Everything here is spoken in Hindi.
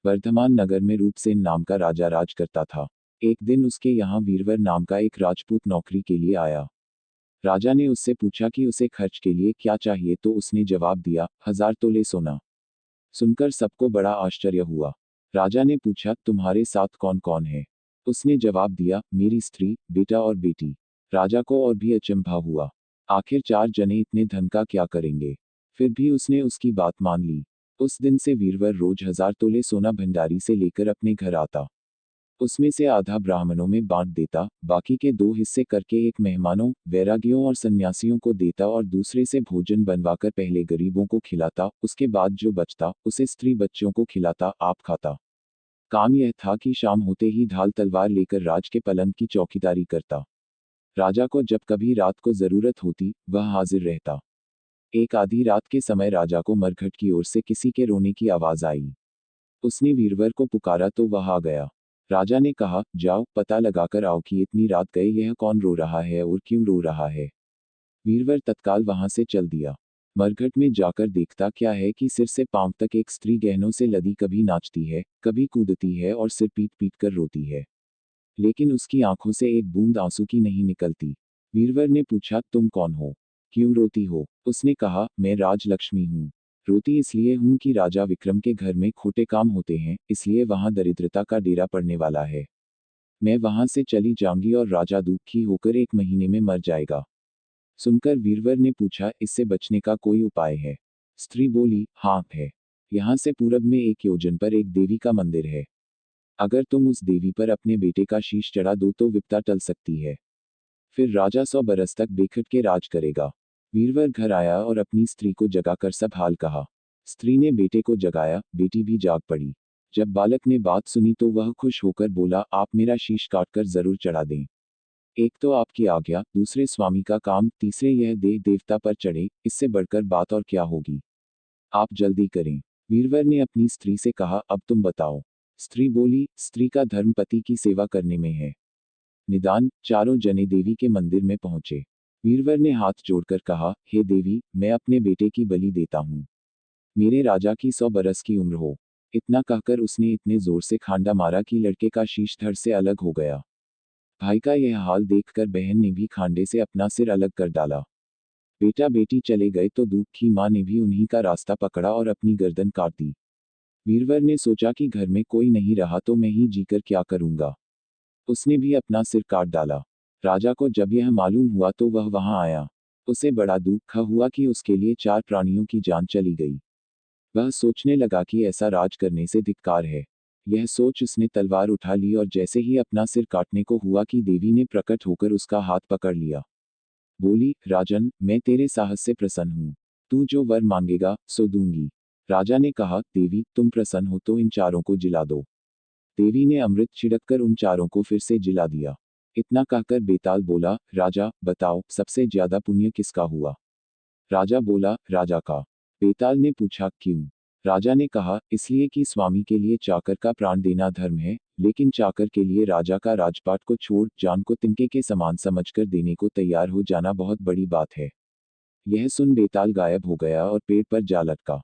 वर्धमान नगर में रूपसेन नाम का राजा राज करता था। एक दिन उसके यहाँ वीरवर नाम का एक राजपूत नौकरी के लिए आया। राजा ने उससे पूछा कि उसे खर्च के लिए क्या चाहिए, तो उसने जवाब दिया, 1000 तोले सोना। सुनकर सबको बड़ा आश्चर्य हुआ। राजा ने पूछा, तुम्हारे साथ कौन कौन है? उसने जवाब दिया, मेरी स्त्री, बेटा और बेटी। राजा को और भी अचंभा हुआ। आखिर 4 जने इतने धन का क्या करेंगे? फिर भी उसने उसकी बात मान ली। उस दिन से वीरवर रोज 1000 तोले सोना भंडारी से लेकर अपने घर आता। उसमें से आधा ब्राह्मणों में बांट देता, बाकी के 2 हिस्से करके एक मेहमानों, वैरागियों और सन्यासियों को देता और दूसरे से भोजन बनवाकर पहले गरीबों को खिलाता, उसके बाद जो बचता उसे स्त्री बच्चों को खिलाता, आप खाता। काम यह था कि शाम होते ही ढाल तलवार लेकर राज के पलंग की चौकीदारी करता। राजा को जब कभी रात को जरूरत होती, वह हाजिर रहता। एक आधी रात के समय राजा को मरघट की ओर से किसी के रोने की आवाज आई। उसने वीरवर को पुकारा तो वह आ गया। राजा ने कहा, जाओ पता लगाकर आओ कि इतनी रात गए यह कौन रो रहा है और क्यों रो रहा है। वीरवर तत्काल वहां से चल दिया। मरघट में जाकर देखता क्या है कि सिर से पांव तक एक स्त्री गहनों से लदी कभी नाचती है, कभी कूदती है और सिर पीट पीट कर रोती है। लेकिन उसकी आंखों से एक बूंद आंसू की नहीं निकलती। वीरवर ने पूछा, तुम कौन हो? क्यों रोती हो? उसने कहा, मैं राजलक्ष्मी हूँ। रोती इसलिए हूँ कि राजा विक्रम के घर में खोटे काम होते हैं, इसलिए वहां दरिद्रता का डेरा पड़ने वाला है। मैं वहां से चली जाऊंगी और राजा दुखी होकर 1 महीने में मर जाएगा। सुनकर वीरवर ने पूछा, इससे बचने का कोई उपाय है? स्त्री बोली, हाँ है। यहाँ से पूरब में 1 योजन पर एक देवी का मंदिर है। अगर तुम उस देवी पर अपने बेटे का शीश चढ़ा दो तो विपदा टल सकती है। फिर राजा 100 बरस तक बेखट के राज करेगा। वीरवर घर आया और अपनी स्त्री को जगाकर सब हाल कहा। स्त्री ने बेटे को जगाया, बेटी भी जाग पड़ी। जब बालक ने बात सुनी तो वह खुश होकर बोला, आप मेरा शीश काटकर जरूर चढ़ा दें। एक तो आपकी आज्ञा, दूसरे स्वामी का काम, तीसरे यह देह देवता पर चढ़े, इससे बढ़कर बात और क्या होगी? आप जल्दी करें। वीरवर ने अपनी स्त्री से कहा, अब तुम बताओ। स्त्री बोली, स्त्री का धर्म पति की सेवा करने में है। निदान 4 जने देवी के मंदिर में पहुंचे। वीरवर ने हाथ जोड़कर कहा, हे देवी, मैं अपने बेटे की बलि देता हूँ। मेरे राजा की 100 बरस की उम्र हो। इतना कहकर उसने इतने जोर से खांडा मारा कि लड़के का शीश धड़ से अलग हो गया। भाई का यह हाल देखकर बहन ने भी खांडे से अपना सिर अलग कर डाला। बेटा बेटी चले गए तो दूध की माँ ने भी उन्हीं का रास्ता पकड़ा और अपनी गर्दन काट दी। वीरवर ने सोचा कि घर में कोई नहीं रहा तो मैं ही जीकर क्या करूंगा। उसने भी अपना सिर काट डाला। राजा को जब यह मालूम हुआ तो वह वहां आया। उसे बड़ा दुख हुआ कि उसके लिए 4 प्राणियों की जान चली गई। वह सोचने लगा कि ऐसा राज करने से धिक्कार है। यह सोच उसने तलवार उठा ली और जैसे ही अपना सिर काटने को हुआ कि देवी ने प्रकट होकर उसका हाथ पकड़ लिया। बोली, राजन, मैं तेरे साहस से प्रसन्न हूँ। तू जो वर मांगेगा सो दूंगी। राजा ने कहा, देवी तुम प्रसन्न हो तो इन 4 को जिला दो। देवी ने अमृत छिड़ककर उन 4 को फिर से जिला दिया। इतना कहकर बेताल बोला, राजा बताओ सबसे ज्यादा पुण्य किसका हुआ? राजा बोला, राजा का। बेताल ने पूछा, क्यों? राजा ने कहा, इसलिए कि स्वामी के लिए चाकर का प्राण देना धर्म है, लेकिन चाकर के लिए राजा का राजपाट को छोड़ जान को तिनके के समान समझकर देने को तैयार हो जाना बहुत बड़ी बात है। यह सुन बेताल गायब हो गया और पेड़ पर जा लटका।